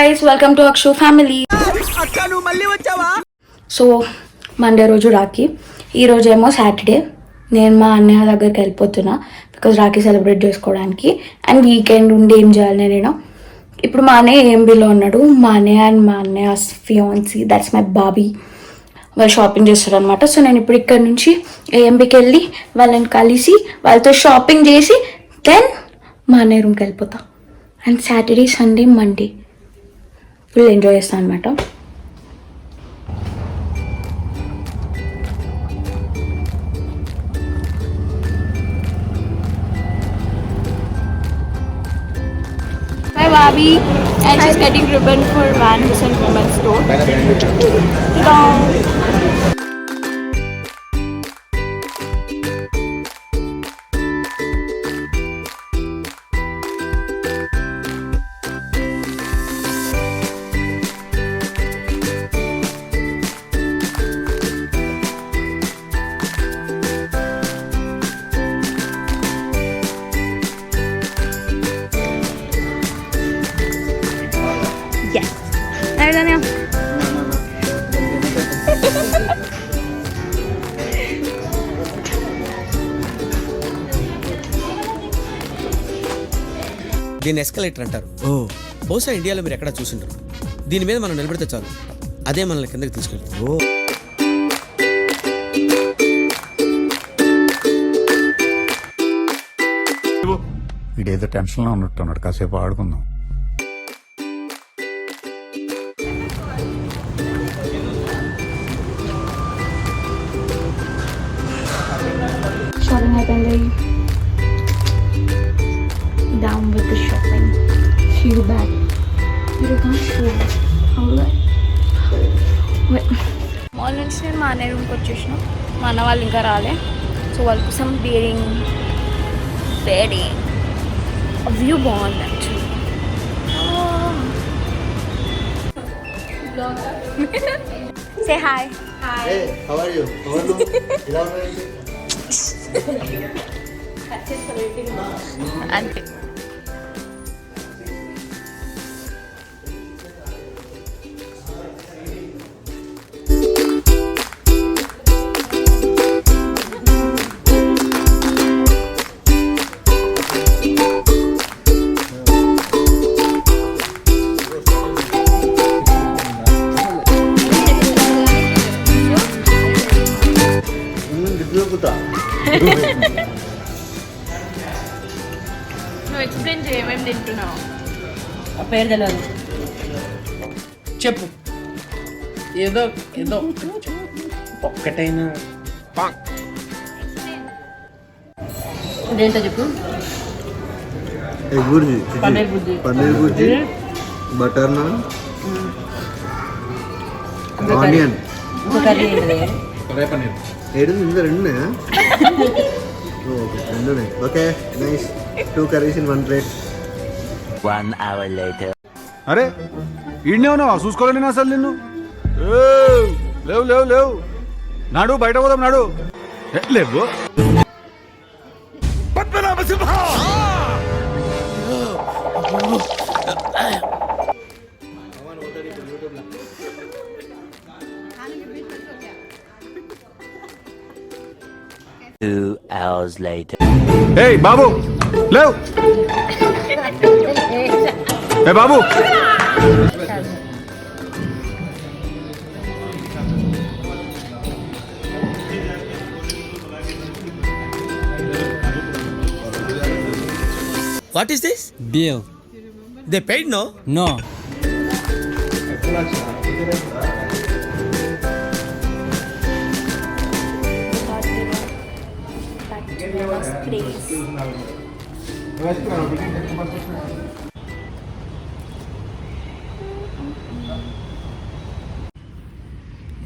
guys, welcome to Akshu family. So Monday రోజు రాఖీ, ఈరోజు ఏమో సాటర్డే. నేను మా అన్నయ్య దగ్గరికి వెళ్ళిపోతున్నా బికాజ్ రాఖీ సెలబ్రేట్ చేసుకోవడానికి. అండ్ వీకెండ్ ఉండి ఏం చేయాలి నేను. ఇప్పుడు మా అన్నయ్య ఏఎంబీలో ఉన్నాడు. మా అన్నయ్య అండ్ మా అన్నయ్య ఫియాన్సీ, దట్స్ మై బాబీ, వాళ్ళు షాపింగ్ చేస్తారు అనమాట. సో నేను ఇప్పుడు ఇక్కడ నుంచి ఏఎంబీకి వెళ్ళి వాళ్ళని కలిసి వాళ్ళతో షాపింగ్ చేసి దెన్ మా అన్నయ్య రూమ్కి వెళ్ళిపోతా. And Saturday, Sunday, Monday full enjoy చేస్తాను అనమాట. My Bobby, and she's getting ribbon for Van Heusen Women's Store. Ta-da! Yes. Ayo Daniel. దీన్ని ఎస్కలేటర్ అంటారు. బహుశా ఇండియాలో మీరు ఎక్కడ చూసింటారు. దీని మీద మనం నిలబడితే చాలు, అదే మనల్ని కిందకి తీసుకెళ్తాం. వీడేదో టెన్షన్లో ఉన్నట్టున్నాడు, కాసేపు ఆడుకుందాం. Shopping అయిపోయింది. Down with the shopping. Feel bad. You can't feel bad. How do I? Wait. Mall నుంచి నేను మా అన్నయ్య రూమ్కి వచ్చేసిన. మా అన్న వాళ్ళు ఇంకా రాలే. సో వాళ్ళ కోసం బేరింగ్ వ్యూ బాగుంది actually. Say hi. Hi. Hey, how are you? How are you? అంతే. నువ్వు ఎక్స్ప్లెయిన్ చేయ, ఏమేమి తింటున్నావు? ఆ పేరు తెలియదు, చెప్పు. ఏదో ఏదో ఒక్కటైనా ఇదేంటో చెప్పు. Egg burji. పన్నీర్ బుజ్జి, Paneer burji. Butter naan. Onion. ఇంకో కర్రీ ఏంటిది? ఏడు ఇందులో రెండు ఓకే, రెండు okay, nice. 2 curries in 1 plate. 1 hour later. అరే ఈడనే ఉన్నావా? చూసుకోవాలి నేను అసలు నిన్ను. లేవు లేవు లేవు, నాడు బయట పోదాం, నాడు. లేవు. Two hours later. ఏయ్ బాబు లేవు. ఏ బాబు, what is this? Beer. They paid no? No.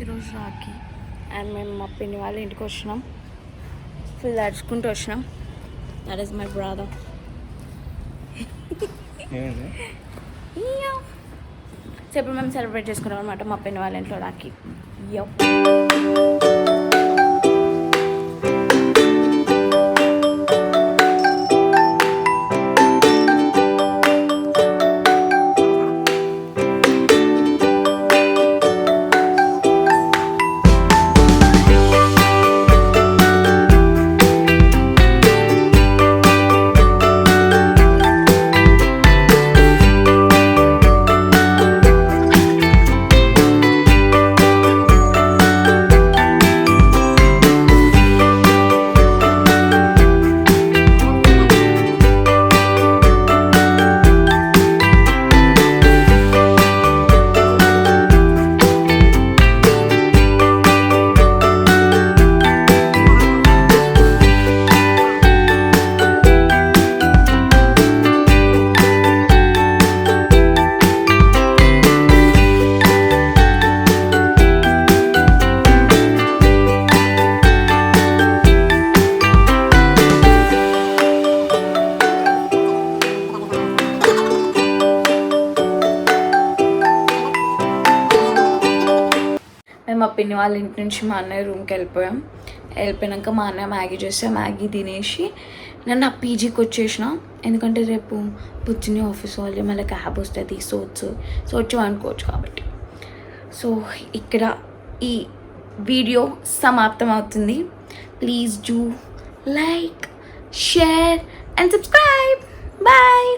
ఈరోజు రాఖీ అండ్ మేము మా పిన్ని వాళ్ళ ఇంటికి వచ్చినాం. ఫుల్ అడుచుకుంటూ వచ్చినాం. That is my brother. So ఇప్పుడు మేము సెలబ్రేట్ చేసుకున్నాం అనమాట మా పిన్ని వాళ్ళ ఇంట్లో రాఖీ. యో పిన్ని వాళ్ళ ఇంటి నుంచి మా అన్నయ్య రూమ్కి వెళ్ళిపోయాక మా అన్నయ్య మ్యాగీ చేస్తే మ్యాగీ తినేసి నేను నా పీజీకి వచ్చేసిన. ఎందుకంటే రేపు పొద్దున్నే ఆఫీస్ వాళ్ళు మళ్ళీ క్యాబ్ వస్తుంది, సో వచ్చి అనుకోవచ్చు కాబట్టి. సో ఇక్కడ ఈ వీడియో సమాప్తం అవుతుంది. Please do like, share and subscribe. Bye.